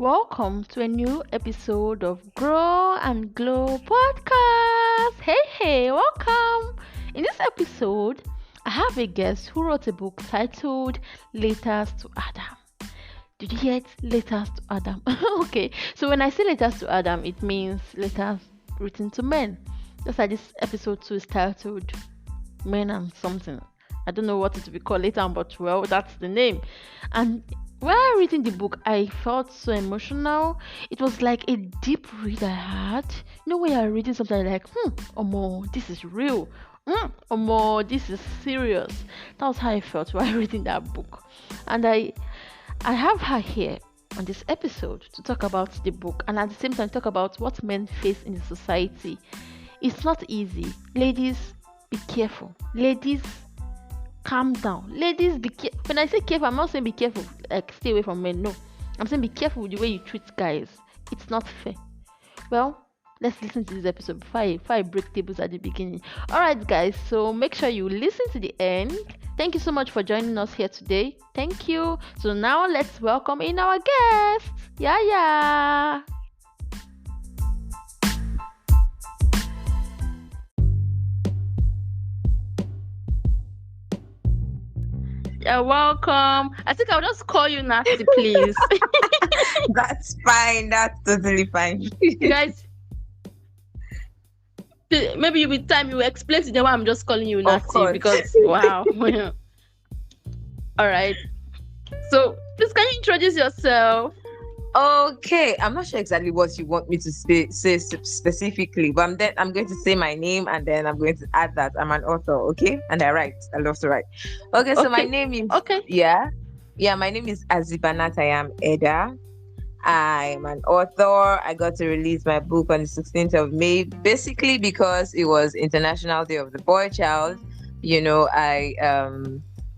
welcome to a new episode of Grow and Glow podcast. Hey, welcome. In this episode, I have a guest who wrote a book titled Letters to Adam. Did you hear it? Letters to Adam. Okay, so when I say letters to Adam, it means letters written to men. Just like this episode 2 is titled Men and Something. I don't know what it will be called later on, but well, that's the name. And while reading the book, I felt so emotional. It was like a deep read I had. You know, when you're reading something like, Omo, this is real. Omo, this is serious. That was how I felt while reading that book. And I have her here on this episode to talk about the book and at the same time talk about what men face in the society. It's not easy. Ladies, be careful. Ladies, calm down. Ladies, be careful. When I say careful, I'm not saying be careful, like stay away from men. No, I'm saying be careful with the way you treat guys. It's not fair. Well, let's listen to this episode before I break tables at the beginning. Alright, guys, so make sure you listen to the end. Thank you so much for joining us here today. Thank you. So now let's welcome in our guest. Yeah. You're welcome. I think I'll just call you Natty, please. That's fine. That's totally fine. Guys, maybe with time you will explain to them why I'm just calling you Natty because wow. All right. So please, can you introduce yourself? Okay, I'm not sure exactly what you want me to say specifically, but I'm going to say my name and then I'm going to add that I'm an author, okay? And I write. I love to write. Okay, so my name is my name is Azibanat. I am Eda. I'm an author. I got to release my book on the 16th of May, basically because it was International Day of the Boy Child. You know, I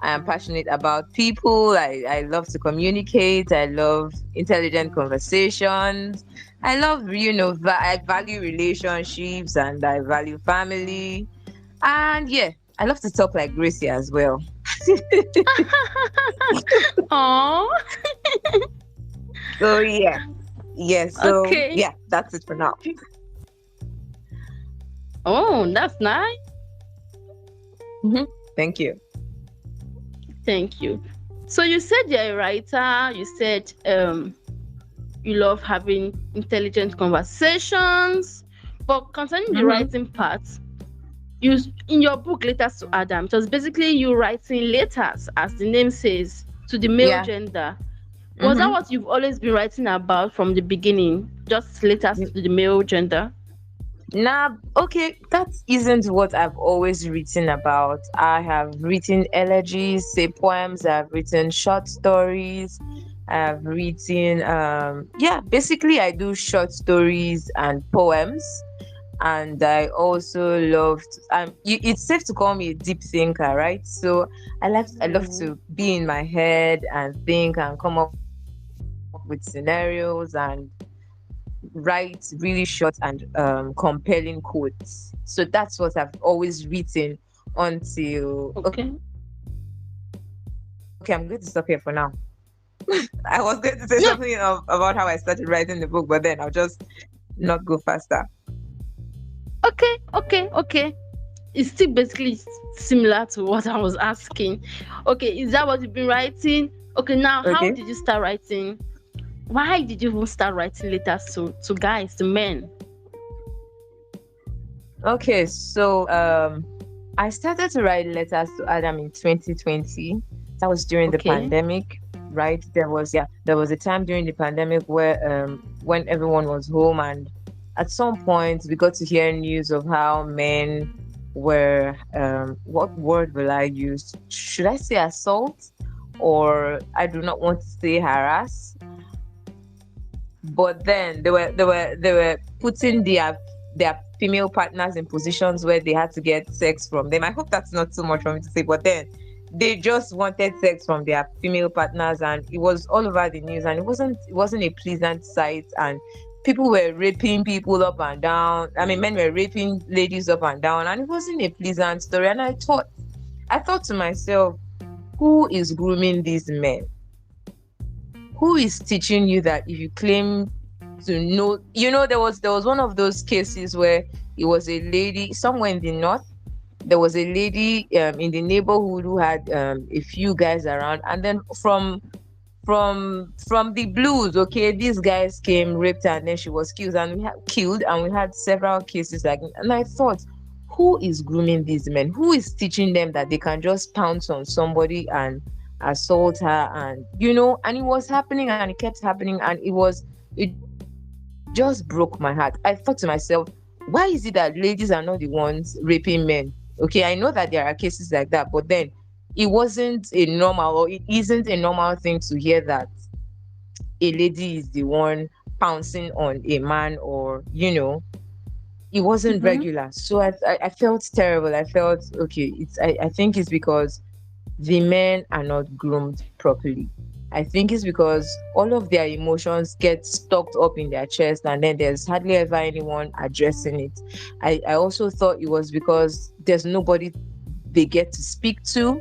am passionate about people. I love to communicate. I love intelligent conversations. I love, I value relationships and I value family. And yeah, I love to talk like Gracie as well. Aww. So that's it for now. Oh, that's nice. Thank you. Thank you. So you said you're a writer. You said you love having intelligent conversations. But concerning the writing part, in your book, Letters to Adam, it was basically you writing letters, as the name says, to the male gender. Was that what you've always been writing about from the beginning? Just letters to the male gender? Okay, that isn't what I've always written about. I have written elegies, say poems, I've written short stories, I've written basically I do short stories and poems. And I also it's safe to call me a deep thinker, right? So I love to be in my head and think and come up with scenarios and write really short and compelling quotes. So that's what I've always written until okay, I'm going to stop here for now. I was going to say something about how I started writing the book, but then I'll just not go faster. Okay. It's still basically similar to what I was asking. Okay, is that what you've been writing? Okay, now how did you start writing? Why did you even start writing letters to guys, to men? Okay, so I started to write letters to Adam in 2020. That was during the pandemic, right? There was a time during the pandemic where when everyone was home, and at some point we got to hear news of how men were what word will I use? Should I say assault? Or I do not want to say harass. But then they were putting their female partners in positions where they had to get sex from them. I hope that's not too much for me to say, but then they just wanted sex from their female partners, and it was all over the news, and it wasn't a pleasant sight, and people were raping people up and down. I mean, men were raping ladies up and down, and it wasn't a pleasant story. And I thought to myself, who is grooming these men? who is teaching you that if you claim to know, there was one of those cases where it was a lady somewhere in the north. There was a lady in the neighborhood who had a few guys around, and then from the blues, okay, these guys came, raped her, and then she was killed, and we had several cases like, and I thought, who is grooming these men? Who is teaching them that they can just pounce on somebody and assault her? And and it was happening, and it kept happening, and it just broke my heart. I thought to myself, why is it that ladies are not the ones raping men? Okay, I know that there are cases like that, but then it isn't a normal thing to hear that a lady is the one pouncing on a man, or it wasn't Mm-hmm. regular. So I felt terrible. I felt, okay, I think it's because the men are not groomed properly. I think it's because all of their emotions get stocked up in their chest, and then there's hardly ever anyone addressing it. I also thought it was because there's nobody they get to speak to.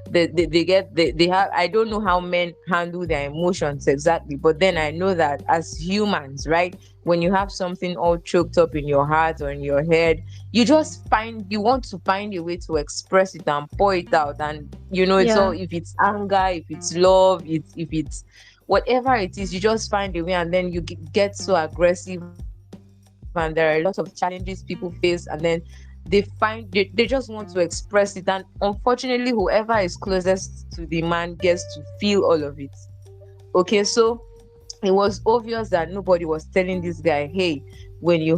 They have, I don't know how men handle their emotions exactly, but then I know that as humans, right, when you have something all choked up in your heart or in your head, you want to find a way to express it and pour it out. And it's all, Yeah. if it's anger, if it's love, if it's whatever it is, you just find a way, and then you get so aggressive, and there are a lot of challenges people face, and then they just want to express it. And unfortunately, whoever is closest to the man gets to feel all of it. Okay, so it was obvious that nobody was telling this guy, hey, when your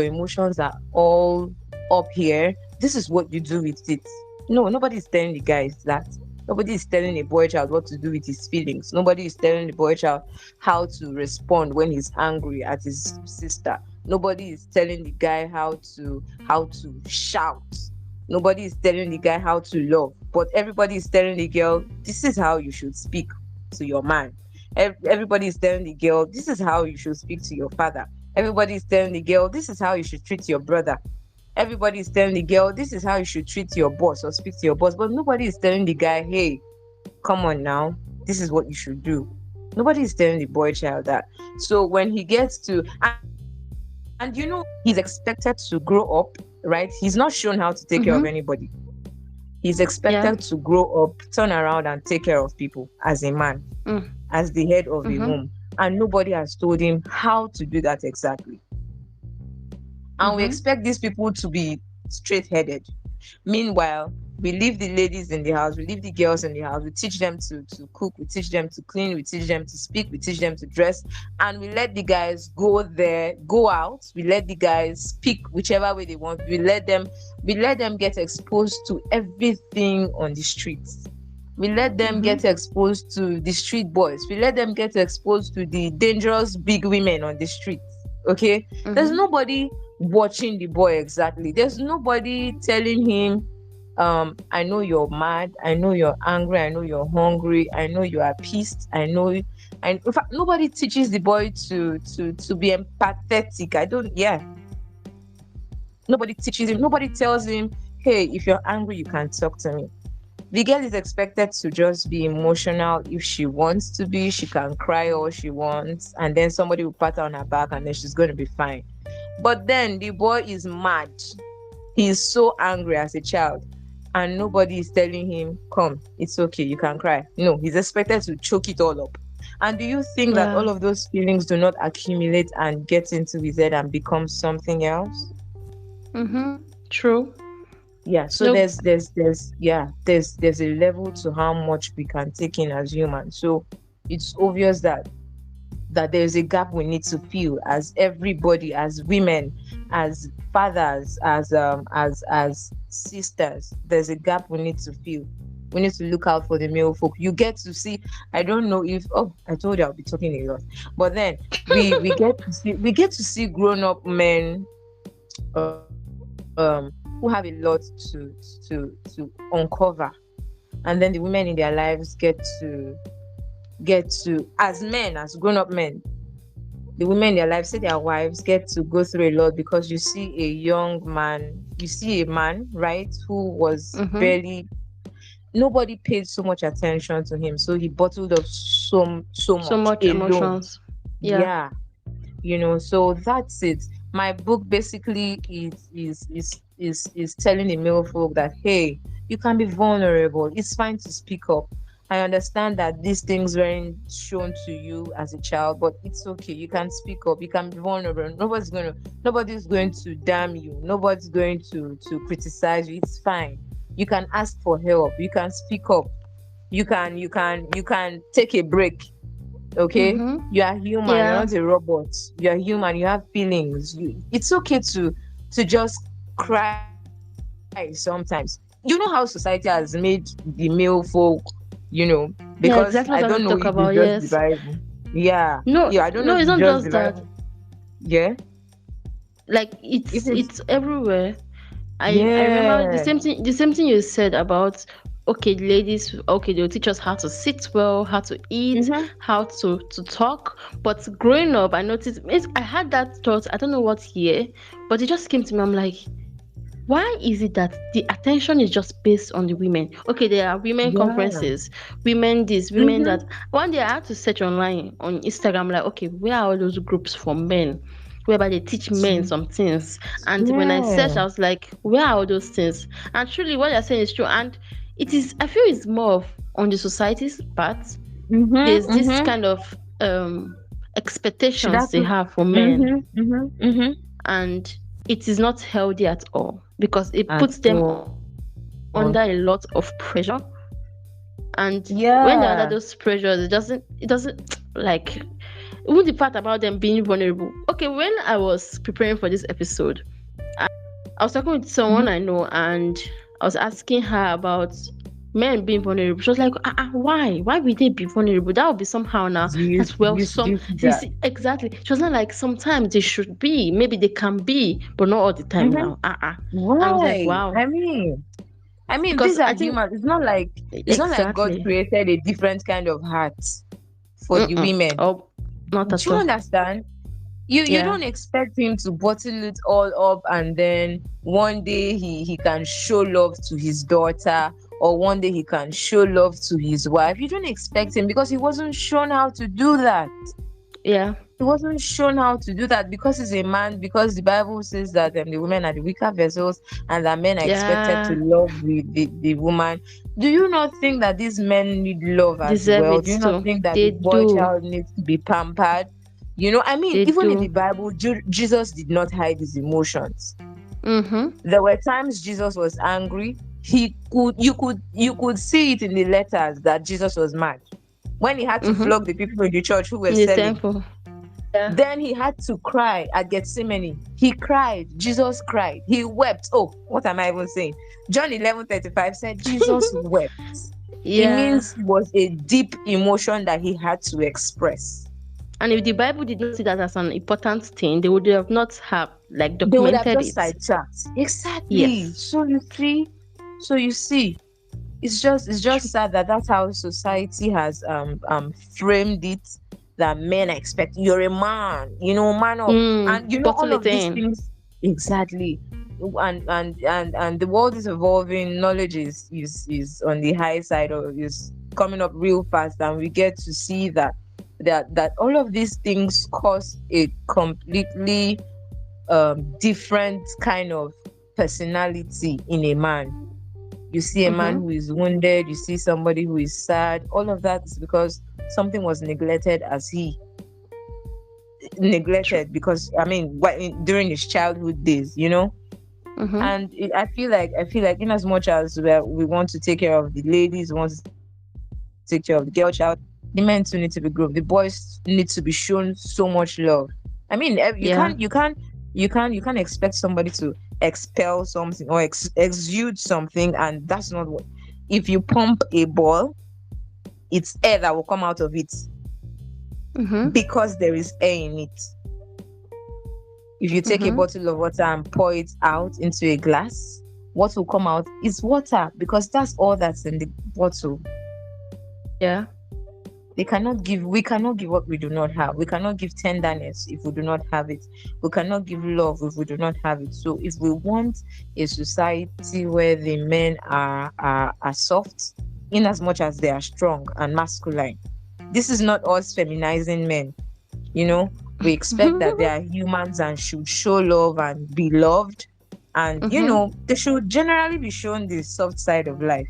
emotions are all up here, this is what you do with it. No, nobody is telling the guys that. Nobody is telling a boy child what to do with his feelings. Nobody is telling the boy child how to respond when he's angry at his sister. Nobody is telling the guy how to shout. Nobody is telling the guy how to love. But everybody is telling the girl, this is how you should speak to your man. Everybody is telling the girl, this is how you should speak to your father. Everybody is telling the girl, this is how you should treat your brother. Everybody is telling the girl, this is how you should treat your boss or speak to your boss. But nobody is telling the guy, hey, come on now, this is what you should do. Nobody is telling the boy child that. So when he gets to, and he's expected to grow up, right? He's not shown how to take care of Mm-hmm. anybody. He's expected Yeah. to grow up, turn around, and take care of people as a man, Mm. as the head of a Mm-hmm. home. And nobody has told him how to do that exactly. And we Mm-hmm. expect these people to be straight headed. Meanwhile, we leave the ladies in the house, we leave the girls in the house, we teach them to cook, we teach them to clean, we teach them to speak, we teach them to dress, and we let the guys go out, we let the guys speak whichever way they want, we let them get exposed to everything on the streets. We let them Mm-hmm. get exposed to the street boys. We let them get exposed to the dangerous big women on the streets. Okay? There's Mm-hmm. nobody watching the boy exactly. There's nobody telling him, I know you're mad, I know you're angry, I know you're hungry, I know you are pissed, I know. And in fact, nobody teaches the boy to be empathetic. I don't, yeah. Nobody teaches him, nobody tells him, hey, if you're angry, you can talk to me. The girl is expected to just be emotional if she wants to be. She can cry all she wants, and then somebody will pat her on her back, and then she's going to be fine. But then the boy is mad. He is so angry as a child, and nobody is telling him, come, it's okay, you can cry. No, he's expected to choke it all up. And do you think that Yeah. all of those feelings do not accumulate and get into his head and become something else? Mm-hmm. True. Yeah, so No. there's a level to how much we can take in as humans. So it's obvious that there's a gap we need to fill, as everybody, as women, as fathers, as sisters. There's a gap we need to fill. We need to look out for the male folk. You get to see, I don't know if, oh, I told you I'll be talking a lot, but then we get to see grown up men who have a lot to uncover, and then the women in their lives get to, as men, as grown-up men, the women in their lives, say their wives, get to go through a lot, because you see a man, right, who was Mm-hmm. barely, nobody paid so much attention to him, so he bottled up so So much much alone. emotions. Yeah. Yeah, so that's it. My book basically is telling the male folk that, hey, you can be vulnerable, it's fine to speak up. I understand that these things weren't shown to you as a child, but it's okay, you can speak up, you can be vulnerable. Nobody's going to damn you, nobody's going to criticize you. It's fine, you can ask for help, you can speak up, you can take a break. Okay, Mm-hmm. you are human, you're Yeah. not a robot. You are human, you have feelings. It's okay to just cry sometimes. How society has made the male folk, because Yeah, I don't exactly know what I if want to it's talk just about. the Yes. Bible. Yeah, No, I don't know if no, it's it's not just the just Bible. that. Yeah, Like if it's it's it's everywhere. I remember yeah. the same thing you said about, okay, ladies, okay, they'll teach us how to sit well, how to eat, Mm-hmm. how to talk. But growing up, I noticed I had that thought, I don't know what year, but it just came to me. I'm like, why is it that the attention is just based on the women? Okay, there are women Yeah. conferences, women this, women that. Mm-hmm. One day I had to search online on Instagram, like, okay, where are all those groups for men? Whereby they teach men some things. And when I searched, Yeah. I was like, where are all those things? And truly what you're saying is true. And it is, I feel it's more of on the society's part. Mm-hmm. There's this Mm-hmm. kind of Should expectations have they to. have for men, Mm-hmm. Mm-hmm. Mm-hmm. and it is not healthy at all because it At puts them all. under a lot of pressure. And when they're under Yeah. those pressures, it doesn't like, even the part about them being vulnerable. Okay, when I was preparing for this episode, I was talking with someone I know, and I was asking her about men being vulnerable. She was like, why? Why would they be vulnerable? That would be somehow now. Do you That's, well, do some you see see, that? see, exactly. She was not like, sometimes they should be, maybe they can be, but not all the time Mm-hmm. now. And I was like, Why? wow. I mean, Because these are I think humans. It's not like God exactly. created a different kind of heart for the Mm-mm. women. Oh, not Do at you all. understand? You Yeah. don't expect him to bottle it all up, and then one day he can show love to his daughter, or one day he can show love to his wife. You don't expect him, because he wasn't shown how to do that. Yeah. He wasn't shown how to do that because he's a man, because the Bible says that the women are the weaker vessels, and that men are expected to Yeah. love the woman. Do you not think that these men need love as Deserve well? it Do you not too. think that the They boy do. child needs to be pampered? I mean, They even in the do. Bible, Jesus did not hide his emotions. Mm-hmm. There were times Jesus was angry. You could see it in the letters that Jesus was mad. When he had to Mm-hmm. flog the people in the church who were In the selling, temple. Yeah. then he had to cry at Gethsemane. He cried. Jesus cried. He wept. Oh, what am I even saying? John 11:35 said Jesus wept. It Yeah. means it was a deep emotion that he had to express. And if the Bible did not see that as an important thing, they would have not have like They would have documented just it. sidetracked. Exactly. Yes. So you see, it's just True. sad that that's how society has framed it, that men are expecting, you're a man, man up, and Bottle all it of these in. things. Exactly. And the world is evolving, knowledge is on the high side, or is coming up real fast, and we get to see that all of these things cause a completely different kind of personality in a man. You see a man Mm-hmm. who is wounded, you see somebody who is sad. All of that is because something was neglected, as he True. neglected, because I mean, during his childhood days, Mm-hmm. and I feel like in as much as we want to take care of the ladies, we want to take care of the girl child, the men too need to be groomed. The boys need to be shown so much love. I mean, Yeah. you can't expect somebody to expel something, or exude something, and that's not what. If you pump a ball, it's air that will come out of it, Mm-hmm. because there is air in it. If you take a Mm-hmm. bottle of water and pour it out into a glass, what will come out is water, because that's all that's in the bottle. Yeah. We cannot give what we do not have. We cannot give tenderness if we do not have it. We cannot give love if we do not have it. So if we want a society where the men are soft, in as much as they are strong and masculine, this is not us feminizing men. We expect that they are humans and should show love and be loved. And they should generally be shown the soft side of life.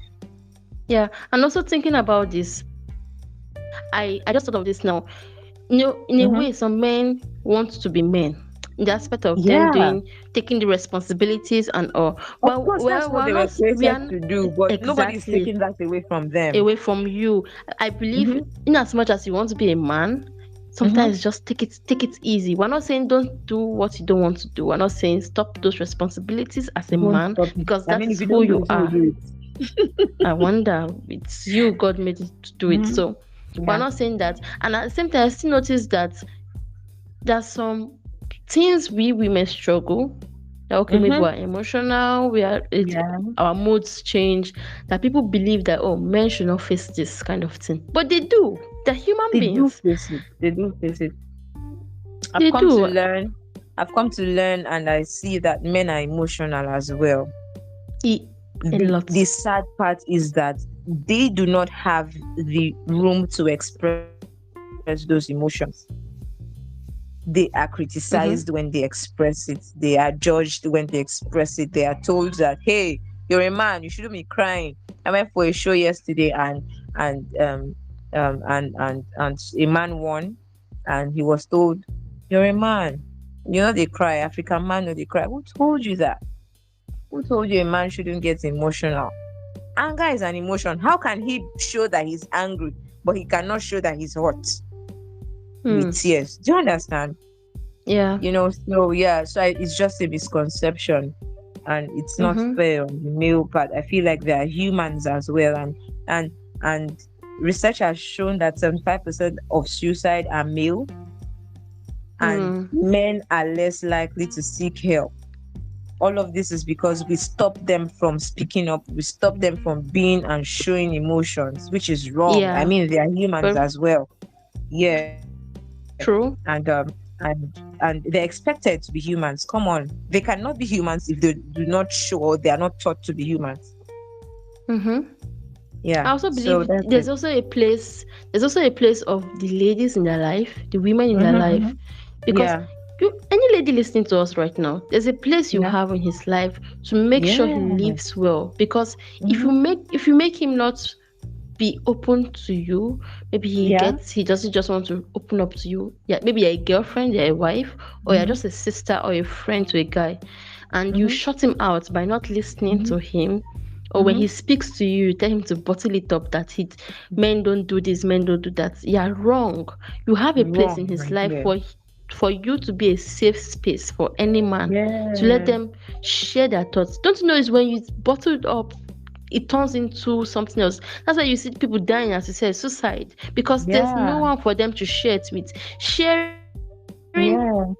Yeah, and also thinking about this, I just thought of this now. In a way, some men want to be men. In the aspect of them Yeah. taking the responsibilities and all. Of course, that's what they were created to do, but nobody's exactly taking that away from them. away from you. I believe, in as much as you want to be a man, sometimes just take it easy. We're not saying don't do what you don't want to do. We're not saying stop those responsibilities as a man, because that's if you who don't do you it, who are. will do it? I wonder, it's you, God made it to do it. So we're not saying that. And at the same time, I still notice that there's some things we women struggle. That okay, maybe we're emotional, our moods change. That people believe that men should not face this kind of thing, but they do. They're human beings. They do face it. They I've come do. to learn, and I see that men are emotional as well. The sad part is that they do not have the room to express those emotions. They are criticized when they express it. They are judged when they express it. They are told that, hey, you're a man, you shouldn't be crying. I went for a show yesterday, and a man won, and he was told, you're a man, they cry. African man, no, they cry. Who told you that? Who told you a man shouldn't get emotional? Anger is an emotion. How can he show that he's angry, but he cannot show that he's hurt with tears? Do you understand? Yeah. So it's just a misconception, and it's not fair on the male part. I feel like they are humans as well, and research has shown that 75% of suicide are male, and men are less likely to seek help. All of this is because we stop them from speaking up. We stop them from being and showing emotions, which is wrong. Yeah. I mean, they are humans as well. Yeah. True. And they're expected to be humans. Come on. They cannot be humans if they do not show, or they are not taught to be humans. Yeah. I also believe there's also a place of the ladies in their life, the women in their life. Because any lady listening to us right now, there's a place you have in his life to make sure he lives well. Because if you make him not be open to you, maybe he doesn't just want to open up to you. Yeah, maybe you're a girlfriend, you're a wife, or you're just a sister or a friend to a guy, and you shut him out by not listening to him. Or when he speaks to you, you tell him to bottle it up, that men don't do this, men don't do that. You're wrong. You have a place in his life for you to be a safe space for any man, to let them share their thoughts. Don't you know, is when you bottle it up, it turns into something else. That's why you see people dying, as you said, suicide, because there's no one for them to share it with. Sharing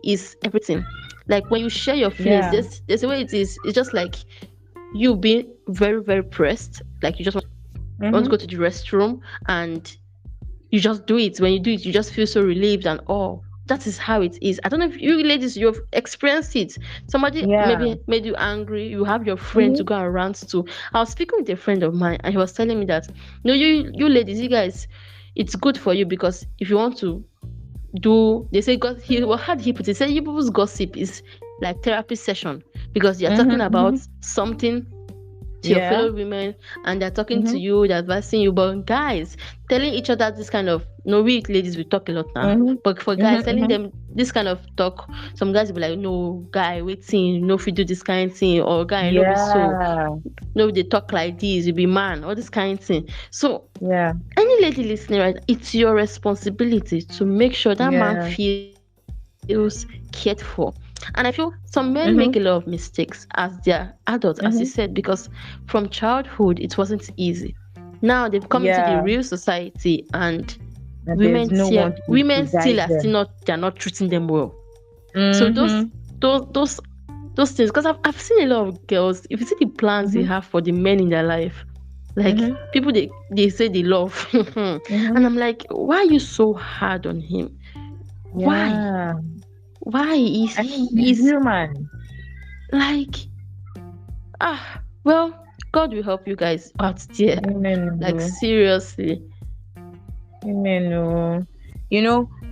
is everything. Like when you share your feelings, there's a way it is. It's just like you being very, very pressed, like you just want to go to the restroom, and you just do it. When you do it, you just feel so relieved and all. That is how it is. I don't know if you ladies, you've experienced it. Somebody maybe made you angry. You have your friend to go and rant to. I was speaking with a friend of mine, and he was telling me that, you ladies, you guys, it's good for you, because if you want to do, they say, how did he put it? He said, you people's gossip is like therapy session, because you're talking about something to your fellow women, and they're talking to you, they're advising you. But guys, telling each other this kind of, we ladies, we talk a lot now, but for guys, telling them this kind of talk, some guys will be like, no, guy, waiting, if you do this kind of thing, or guy, no, they talk like this, you be man, all this kind of thing. So any lady listening, right, it's your responsibility to make sure that man feels cared for. And I feel some men make a lot of mistakes as they're adults, as you said, because from childhood it wasn't easy. Now they've come into the real society, and women still they're not treating them well. So those things, because I've seen a lot of girls, if you see the plans they have for the men in their life, Like Mm-hmm. people, they say they love, and Mm-hmm. I'm like, why are you so hard on him? Why? Yeah. Why is I mean, he's he's human. like well, God will help you guys out there. Amen. Like seriously. Amen. Oh.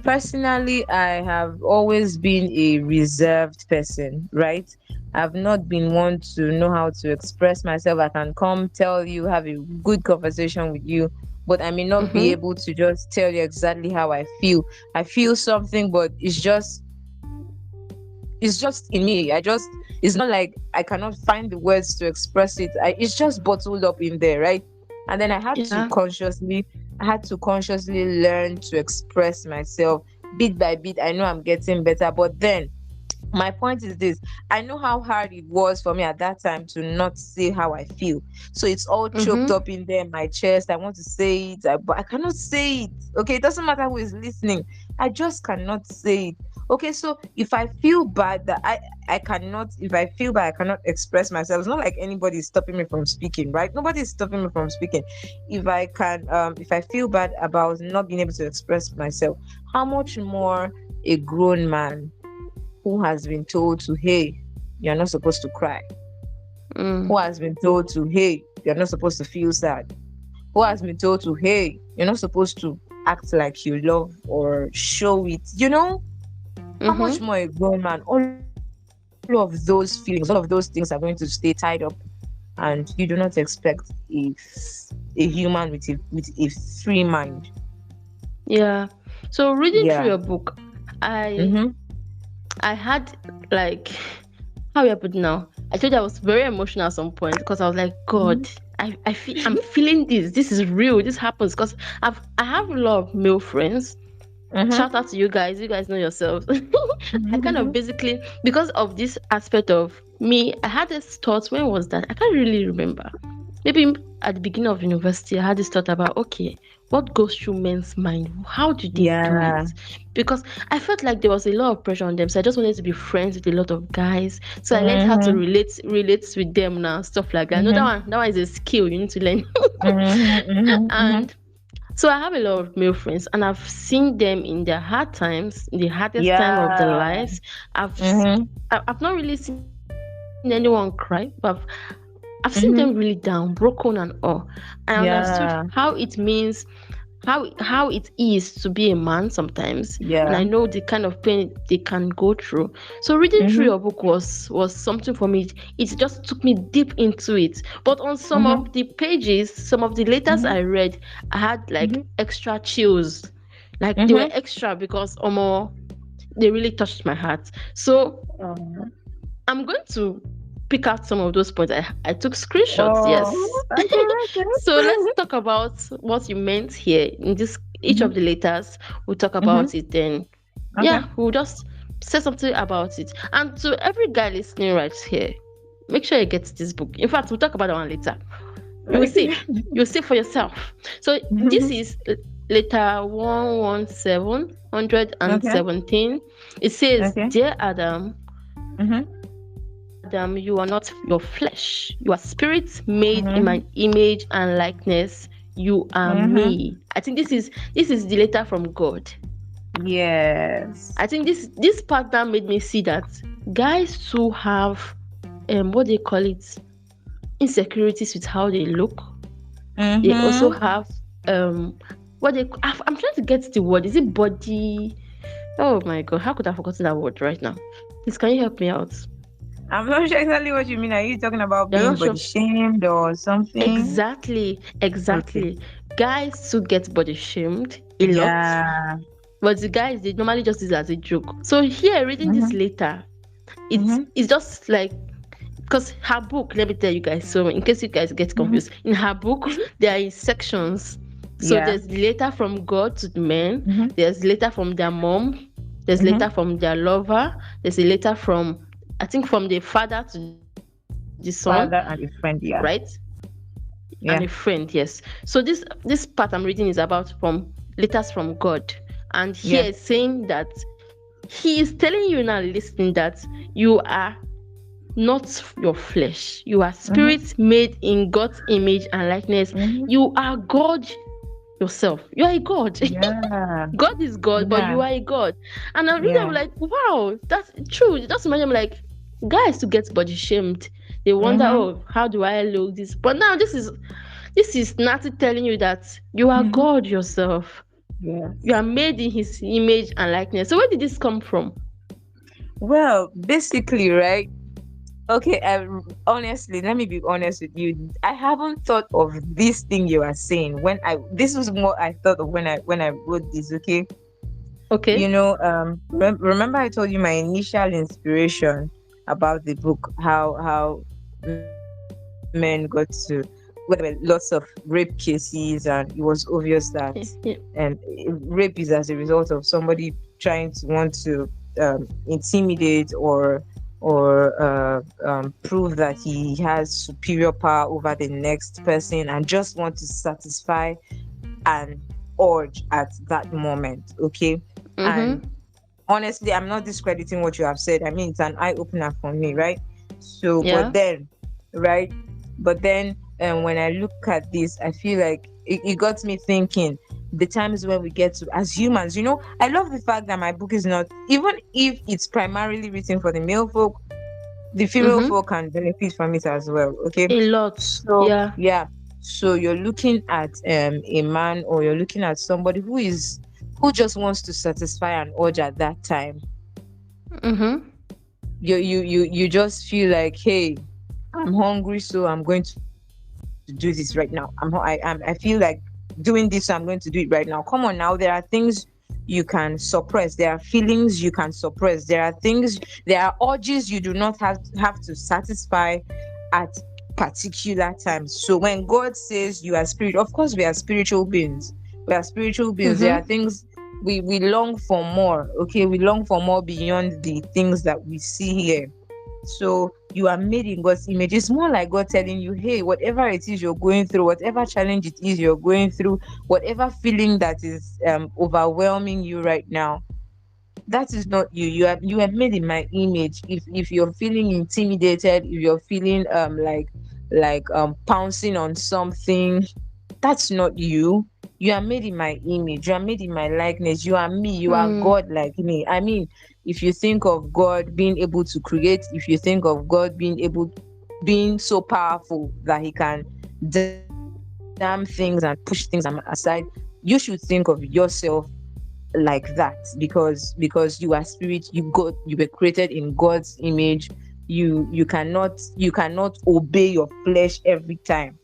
Personally, I have always been a reserved person, right? I've not been one to know how to express myself. I can come tell you, have a good conversation with you, but I may not be Mm-hmm. able to just tell you exactly how I feel. I feel something, but it's just in me. It's not like I cannot find the words to express it. It's just bottled up in there, right? And then Yeah. I had to consciously learn to express myself bit by bit. I know I'm getting better, but then my point is this: I know how hard it was for me at that time to not say how I feel. So it's all choked Mm-hmm. up in there in my chest. I want to say it, but I cannot say it. Okay, it doesn't matter who is listening. I just cannot say it. Okay, so if I feel bad that I cannot, if I feel bad I cannot express myself. It's not like anybody is stopping me from speaking, right? Nobody is stopping me from speaking. If I feel bad about not being able to express myself, how much more a grown man who has been told to, hey, you're not supposed to cry, Mm. who has been told to, hey, you're not supposed to feel sad, who has been told to, hey, you're not supposed to act like you love or show it, how much Mm-hmm. more a grown man, all of those feelings, all of those things are going to stay tied up, and you do not expect a human with a free mind. Yeah. So reading through Yeah. your book, I Mm-hmm. I had like, how do I put it now? I told you I was very emotional at some point because I was like, Mm-hmm. God, I'm feeling this. This is real. This happens because I have a lot of male friends. Mm-hmm. Shout out to you guys. You guys know yourselves. I kind of Mm-hmm. basically, because of this aspect of me, I had this thought. When was that? I can't really remember. Maybe at the beginning of university, I had this thought about, okay, what goes through men's mind? How do they do Yeah. it? Because I felt like there was a lot of pressure on them. So I just wanted to be friends with a lot of guys. So I learned how to Mm-hmm. relate with them now, stuff like that. No, Mm-hmm. that one is a skill you need to learn. Mm-hmm. Mm-hmm. And so I have a lot of male friends, and I've seen them in their hard times, in the hardest time of their Yeah. lives. I've s- Mm-hmm. I've not really seen anyone cry, but I've seen them really down, Mm-hmm. broken and all. I understood how it Yeah. means, how it is to be a man sometimes, and I know Yeah. the kind of pain they can go through. So reading through your Mm-hmm. book was something for me. It just took me deep into it. But on some Mm-hmm. of the pages, some of the letters Mm-hmm. I read, I had like Mm-hmm. extra chills. Like they were Mm-hmm. extra because they really touched my heart. So Um, I'm going to pick out some of those points. I took screenshots, oh, yes. okay, So let's okay. talk about what you meant here in this each Mm-hmm. of the letters. We'll talk Mm-hmm. about it then. Okay. Yeah, we'll just say something about it. And to every guy listening right here, make sure you get this book. In fact, we'll talk about that one later. You will see. Okay. You'll see for yourself. So this Mm-hmm. is letter 117. Okay. It says, Okay. Dear Adam, Mm-hmm. Adam, you are not your flesh. You are spirit made in Mm-hmm. my image and likeness. You are Mm-hmm. me. I think this is the letter from God. Yes. I think this part that made me see that guys too have what they call it, insecurities with how they look. They also Mm-hmm. have what I'm trying to get the word. Is it body? Oh my god, how could I forget that word right now? Please, can you help me out? I'm not sure exactly what you mean. Are you talking about You're being not body sure. shamed or something? Exactly, Okay. exactly. Guys too get body shamed a lot, Yeah. but the guys they normally just use it as a joke. So here, reading this Mm-hmm. later, it's Mm-hmm. it's just like, because her book, let me tell you guys. So in case you guys get Mm-hmm. confused, in her book there are sections. So Yeah. there's the letter from God to the men. Mm-hmm. There's letter from their mom. There's Mm-hmm. letter from their lover. There's a letter from, I think, from the father to the son, Father and a right? friend. Yeah. And a Yeah. friend, yes. So this part I'm reading is about from letters from God, and here Yeah. it's saying that he is telling you now, listening, that you are not your flesh. You are Mm-hmm. spirit made in God's image and likeness. Mm-hmm. You are God yourself. You are a God. Yeah. God is God, but Yeah. you are a God. And I really am Yeah. like, wow, that's true. Just imagine, I'm like, guys to get body shamed. They wonder, Mm-hmm. oh, how do I look this? But now this is Natty telling you that you are Mm-hmm. God yourself. You Yes. are made in His image and likeness. So where did this come from? Well, basically, right? Okay, honestly, let me be honest with you. I haven't thought of this thing you are saying when I. This was what I thought of when I wrote this. Okay, Okay. remember I told you my initial inspiration about the book, how men got to, where there were lots of rape cases, and it was obvious that Yeah. rape is as a result of somebody trying to want to intimidate or prove that he has superior power over the next person and just want to satisfy an urge at that moment. Okay, and Mm-hmm. honestly, I'm not discrediting what you have said. I mean, it's an eye opener for me, right? So, Yeah. right, but then, when I look at this, I feel like it got me thinking. The times when we get to, as humans, I love the fact that my book is not, even if it's primarily written for the male folk, the female Mm-hmm. folk can benefit from it as well. Okay, A lot. so Yeah. yeah, so you're looking at a man, or you're looking at somebody who just wants to satisfy an urge at that time. Mm-hmm. You just feel like, hey, I'm hungry, so I'm going to do this right now. I feel like doing this, so I'm going to do it right now. Come on now, there are things you can suppress, there are feelings you can suppress, there are urges you do not have to satisfy at particular times. So when God says you are spirit, of course we are spiritual beings. We are spiritual beings. There are Mm-hmm. things we long for more. Okay, we long for more beyond the things that we see here. So you are made in God's image. It's more like God telling you, hey, whatever it is you're going through, whatever challenge it is you're going through, whatever feeling that is overwhelming you right now, that is not you. You are made in my image. If you're feeling intimidated, if you're feeling pouncing on something, that's not you. You are made in my image. You are made in my likeness. You are me. You are Mm. God like me. I mean, if you think of God being able to create, if you think of God being so powerful that he can damn things and push things aside, you should think of yourself like that, because you are spirit. You were created in God's image. You cannot obey your flesh every time.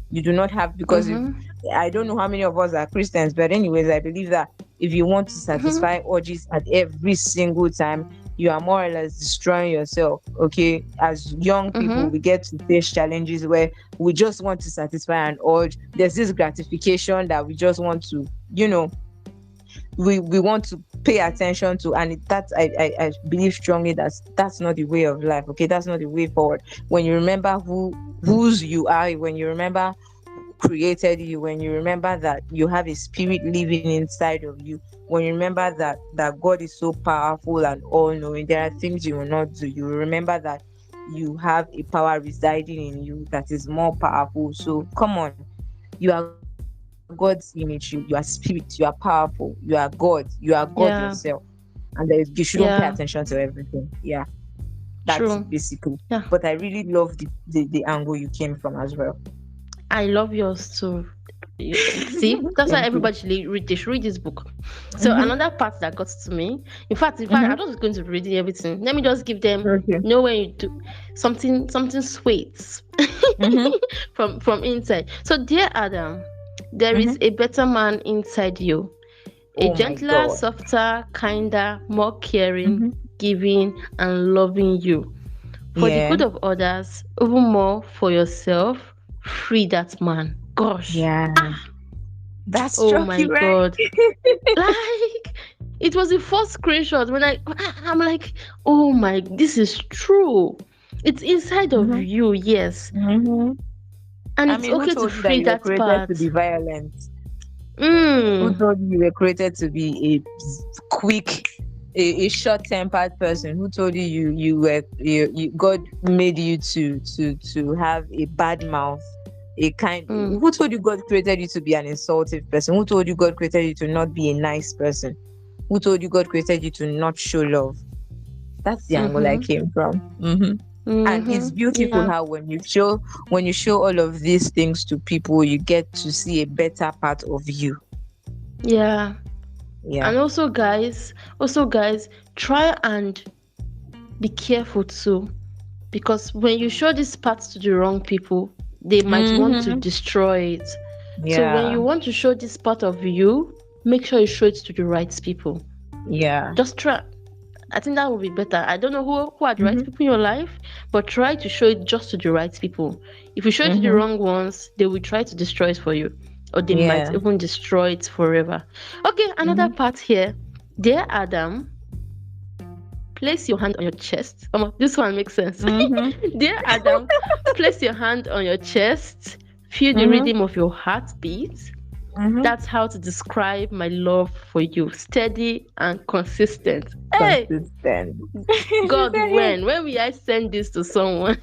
You do not have, because if Mm-hmm. I don't know how many of us are Christians, but anyways, I believe that if you want to Mm-hmm. satisfy urges at every single time, you are more or less destroying yourself. Okay, as young people, Mm-hmm. we get to face challenges where we just want to satisfy an urge. There's this gratification that we just want to, we want to pay attention to, and I believe strongly that that's not the way of life. Okay, that's not the way forward. When you remember whose you are, when you remember who created you, when you remember that you have a spirit living inside of you, when you remember that God is so powerful and all-knowing, there are things you will not do. You will remember that you have a power residing in you that is more powerful. So come on, you are God's image. You are spirit. You are powerful. You are God. You are God yourself. Yeah. And you shouldn't pay attention to Yeah. everything. Yeah, that's True. basically. But Yeah. I really love the angle you came from as well. I love yours too. See, that's why Thank you. everybody should read this book. So Mm-hmm. another part that got to me, in fact, I'm Mm-hmm. not going to be reading everything. Let me just give them, Okay. when you do something sweet Mm-hmm. from inside. So, dear Adam, there is Mm-hmm. a better man inside you, a Oh my gentler, God. softer, kinder, more caring, Mm-hmm. giving, and loving you for the Yeah. good of others, even more for yourself. Free that man. Gosh. Yeah. That Oh struck my you, right? god. Like, it was the first screenshot when I'm like, oh my, this is true. It's inside of Mm-hmm. you, yes. Mm-hmm. And I it's mean, who okay to told you that free you were that created to part. be violent? Who Mm. told you were created to be a quick? a short-tempered person who told you God made you to have a bad mouth, who told you God created you to be an insultive person, who told you God created you to not be a nice person, who told you God created you to not show love. That's the angle I came from. And it's beautiful how when you show all of these things to people, you get to see a better part of you. Yeah. Yeah. And also guys, try and be careful too, because when you show these parts to the wrong people, they might want to destroy it. So when you want to show this part of you, make sure you show it to the right people. Yeah. Just try. I think that would be better. I don't know who are the right people in your life, but try to show it just to the right people. If you show it to the wrong ones, they will try to destroy it for you, or they might even destroy it forever. Okay, another part here. Dear Adam, place your hand on your chest. This one makes sense. Dear Adam, place your hand on your chest. Feel the rhythm of your heartbeat. That's how to describe my love for you. Steady and consistent. Consistent. Hey, God, when will I send this to someone?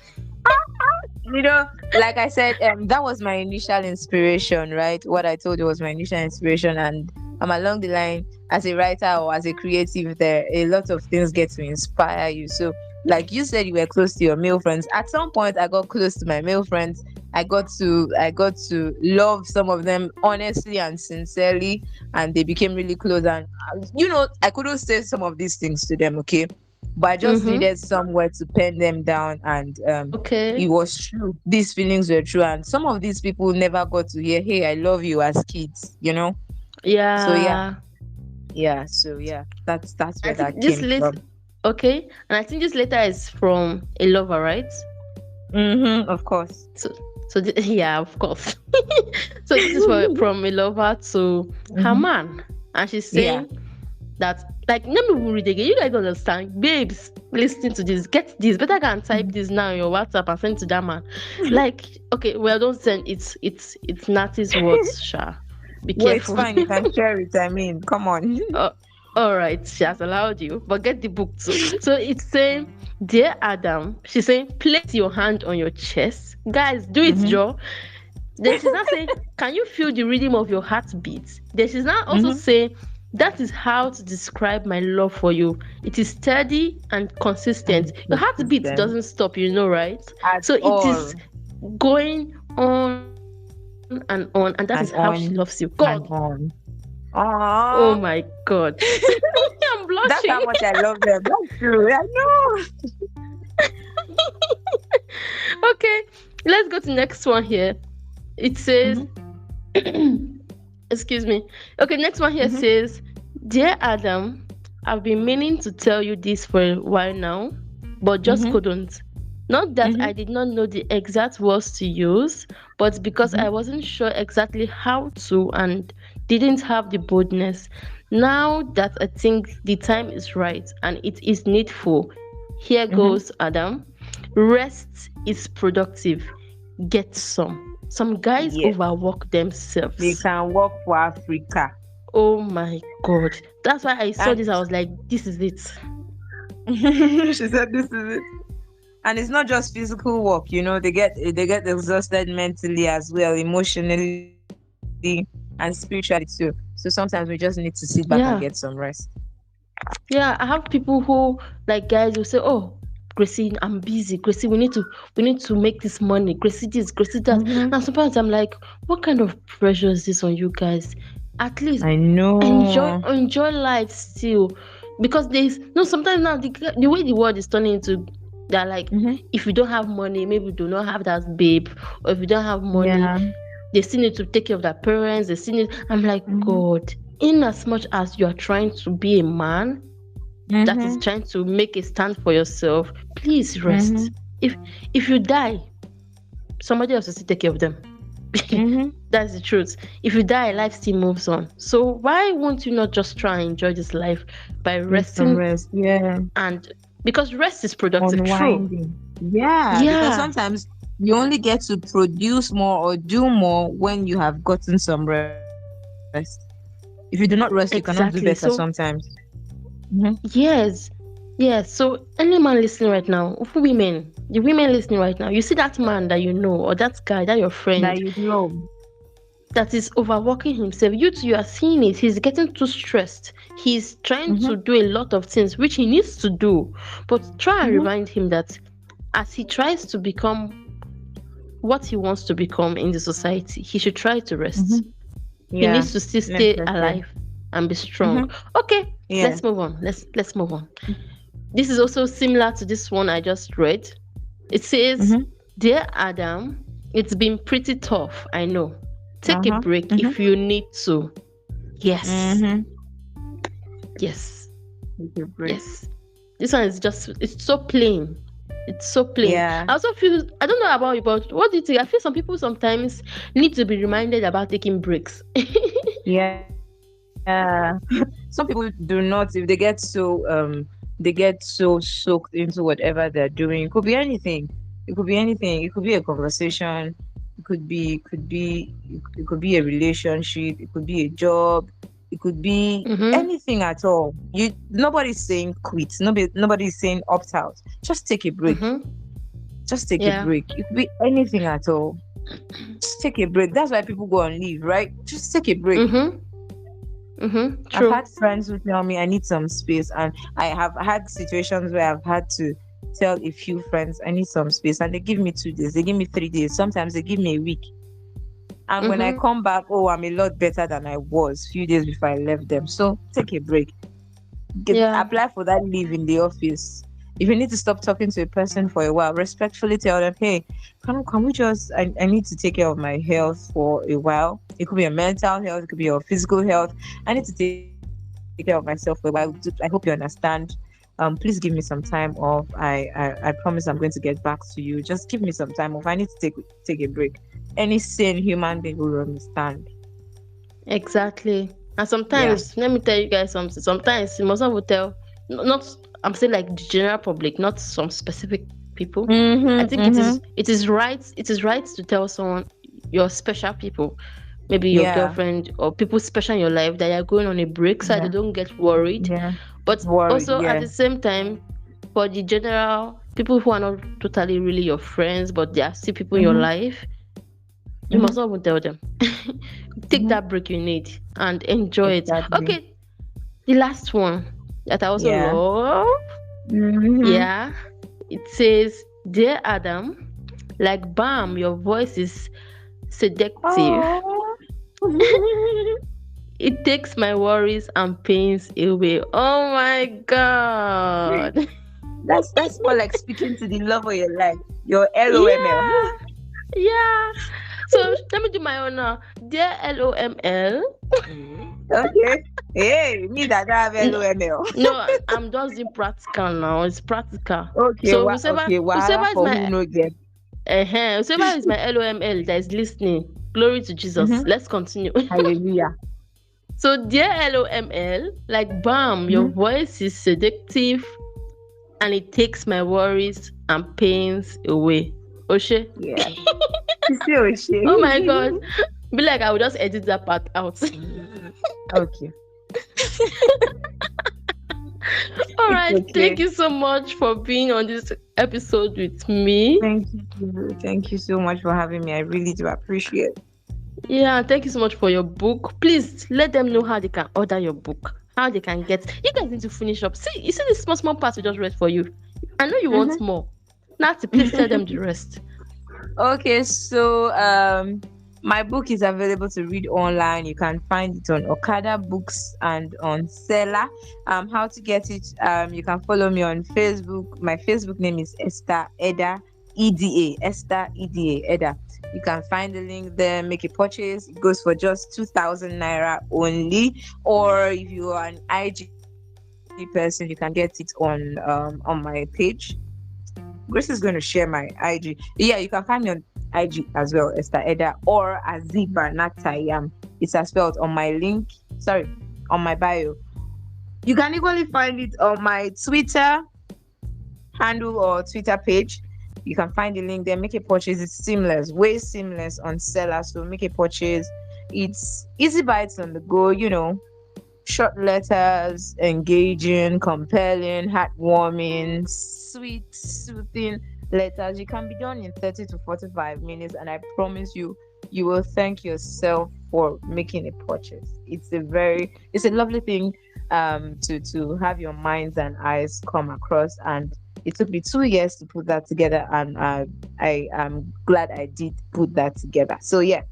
Like I said, that was my initial inspiration, right? What I told you was my initial inspiration, and I'm along the line as a writer or as a creative. There, a lot of things get to inspire you. So, like you said, you were close to your male friends. At some point, I got close to my male friends. I got to love some of them honestly and sincerely, and they became really close. And I couldn't say some of these things to them, okay? But I just needed somewhere to pen them down, and it was true. These feelings were true, and some of these people never got to hear, "Hey, I love you," as kids, Yeah. So that's where that came from. Okay, and I think this letter is from a lover, right? Of course. Yeah, of course. So this is from a lover to her man, and she's saying that, like, let me read again. You guys don't understand, babes. Listen to this. Get this. Better go and type this now on your WhatsApp and send it to that man. Like, okay, well, don't send it's Natty's words, Sha. Be careful. It's fine. You can share it. I mean, come on. All right, she has allowed you, but get the book too. So it's saying, dear Adam, she's saying, place your hand on your chest. Guys, do it, Joe. Then she's not saying, can you feel the rhythm of your heartbeat? Then she's not also saying, that is how to describe my love for you. It is steady and consistent. Your heartbeat doesn't stop, right? So it is going on, and that is how she loves you. God. Oh my God. I'm blushing. That's how much I love them. That's true. I know. Okay, let's go to the next one here. It says, excuse me. Okay, next one here says, dear Adam, I've been meaning to tell you this for a while now, but just couldn't. Not that I did not know the exact words to use, but because I wasn't sure exactly how to and didn't have the boldness. Now that I think the time is right and it is needful, here goes, Adam. Rest is productive. Get some. Some guys overwork themselves. They can work for Africa. Oh my God. That's why I saw this. I was like, this is it. She said, this is it. And it's not just physical work, they get exhausted mentally as well, emotionally and spiritually too. So sometimes we just need to sit back and get some rest. Yeah, I have people who, like, guys will say, oh, Gracie, I'm busy. Gracie, we need to make this money. Gracie this, Gracie that. And sometimes I'm like, what kind of pressure is this on you guys? At least I know. Enjoy life still. Because sometimes now the way the world is turning into, they're like, if you don't have money, maybe you do not have that babe, or if you don't have money, they still need to take care of their parents. They still need. I'm like, God, in as much as you are trying to be a man that is trying to make a stand for yourself, please rest. If you die, somebody else will still take care of them. That's the truth. If you die, life still moves on. So why won't you not just try and enjoy this life by resting? And because rest is productive. Unwinding. Because sometimes you only get to produce more or do more when you have gotten some rest. If you do not rest, you cannot do better sometimes. Mm-hmm. Yes. Yes. So any man listening right now, women, the women listening right now, you see that man that you know or that guy, that your That friend you know. that is overworking himself. You too, you are seeing it. He's getting too stressed. He's trying Mm-hmm. to do a lot of things which he needs to do. But try and Mm-hmm. remind him that as he tries to become what he wants to become in the society, he should try to Mm-hmm. rest. He Yeah. needs to still stay Necessary. alive and be strong. Mm-hmm. Okay, Yeah. let's move on. Let's move on. This is also similar to this one I just read. It says, Mm-hmm. "Dear Adam, it's been pretty tough, I know. Take a Uh-huh. break Mm-hmm. if you need to." Yes. Mm-hmm. Yes. Take a break. Yes. This one is just, it's so plain. It's so plain. Yeah. I also feel, I don't know about you, but what do you think? I feel some people sometimes need to be reminded about taking breaks. Yeah. Some people do not. If they get so soaked into whatever they're doing. It could be anything. It could be anything. It could be a conversation. It could be a relationship. It could be a job. It could be Mm-hmm. anything at all. Nobody's saying quit. Nobody's saying opt out. Just take a break. Mm-hmm. Just take a Yeah. break. It could be anything at all. Just take a break. That's why people go on leave, right? Just take a break. Mm-hmm. Mm-hmm. I've True. had friends who tell me I need some space, and I have had situations where I've had to tell a few friends I need some space, and they give me 2 days, they give me 3 days, sometimes they give me a week. And when I Mm-hmm. come back, oh, I'm a lot better than I was few days before I left them. So take a break. Yeah. Apply for that leave in the office. If you need to stop talking to a person for a while, respectfully tell them, hey, can we just, I need to take care of my health for a while. It could be a mental health, it could be your physical health. I need to take care of myself for a while. I hope you understand. Please give me some time off. I promise I'm going to get back to you. Just give me some time off. I need to take a break. Any sane human being will understand. Exactly. And Yeah. sometimes, let me tell you guys something. Sometimes you must not tell, not, I'm saying like the general public, not some specific people. I Mm-hmm. think Mm-hmm. it is right. It is right to tell someone, your special people, maybe your Yeah. girlfriend or people special in your life, that you're going on a break so they Yeah. don't get worried. Yeah. But Worried. also at Yeah. the same time, for the general people who are not totally really your friends, but they are still people in your Mm-hmm. life, you Mm-hmm. must not even tell them. Take Mm-hmm. that break you need and enjoy it. Exactly. Okay, the last one that I also Yeah. love. Mm-hmm. Yeah, it says, "Dear Adam, like bam, your voice is seductive. Oh. It takes my worries and pains away." Oh my god. That's more like speaking to the love of your life. Your LOML. Yeah, yeah. So let me do my own now. Dear LOML. Okay. Hey, me that have LOML. No, I'm just being practical now. It's practical. Okay, So okay. whosoever Wahala is for my who no get. whosoever is my LOML that is listening, glory to Jesus. Mm-hmm. Let's continue. Hallelujah. So dear LOML, like bam, your Mm-hmm. voice is seductive and it takes my worries and pains away. Oshe. Yeah. Still Oh my shame. god. Be like I will just edit that part out. Okay. All It's right. okay. Thank you so much for being on this episode with me. Thank you. Thank you so much for having me. I really do appreciate. Yeah, thank you so much for your book. Please let them know how they can order your book, how they can get. You guys need to finish up. See, you see this small parts we just read for you. I know you want Mm-hmm. more. Natty, please tell them the rest. Okay, so my book is available to read online. You can find it on Okada Books and on Seller. How to get it? You can follow me on Facebook. My Facebook name is Esther Eda EDA. Esther EDA Eda. You can find the link there. Make a purchase. It goes for just 2,000 naira only. Or if you are an IG person, you can get it on my page. Grace is going to share my IG. Yeah, you can find me on IG as well, Esther Eda or Aziba Natayam. It's as spelled on my link. Sorry, on my bio. You can equally find it on my Twitter handle or Twitter page. You can find the link there. Make a purchase. It's seamless, way seamless on Seller. So make a purchase. It's easy bites on the go. short letters, engaging, compelling, heartwarming, sweet, soothing letters. You can be done in 30 to 45 minutes, and I promise you, you will thank yourself for making a purchase. It's a lovely thing to have your minds and eyes come across, and it took me 2 years to put that together, and I am glad I did put that together. So yeah,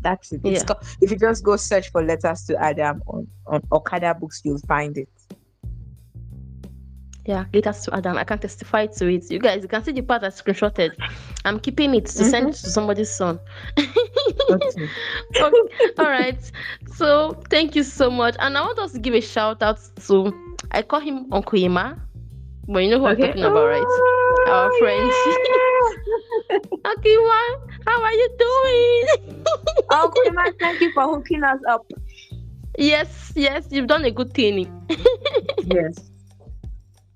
that's it. Yeah. If you just go search for Letters to Adam on Okada Books, you'll find it. Yeah, Letters to Adam. I can testify to it. You guys, you can see the part I screenshotted. I'm keeping it to send to somebody's son. Okay. Okay. All right. So thank you so much. And I want us to give a shout out to, I call him Uncle Ima, but you know who I'm talking about, right? Our friend. Uncle Ima, how are you doing? Uncle Ima, thank you for hooking us up. Yes, you've done a good thing. Yes.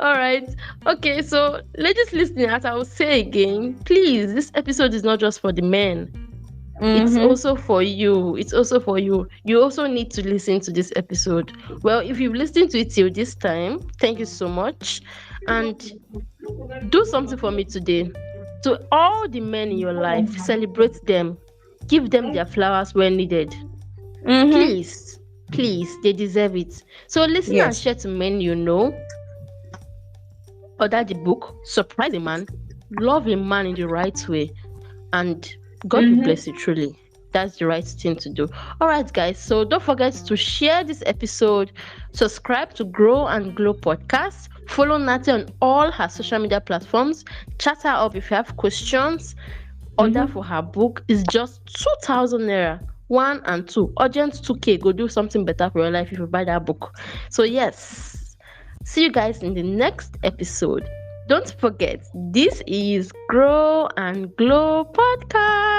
All right. Okay, so ladies listening, as I will say again, please, this episode is not just for the men. It's also for you. It's also for you. You also need to listen to this episode. Well, if you've listened to it till this time, thank you so much. And do something for me today. To all the men in your life, celebrate them. Give them their flowers when needed. Please, they deserve it. So listen and share to men you know. Order the book, surprise a man, love a man in the right way, and God will bless you truly. That's the right thing to do. All right, guys. So don't forget to share this episode, subscribe to Grow and Glow podcast, follow Natty on all her social media platforms, chat her up if you have questions. Order for her book is just 2,000 naira. 1 and 2. Urgent 2K. Go do something better for your life if you buy that book. So yes. See you guys in the next episode. Don't forget, this is Grow and Glow podcast.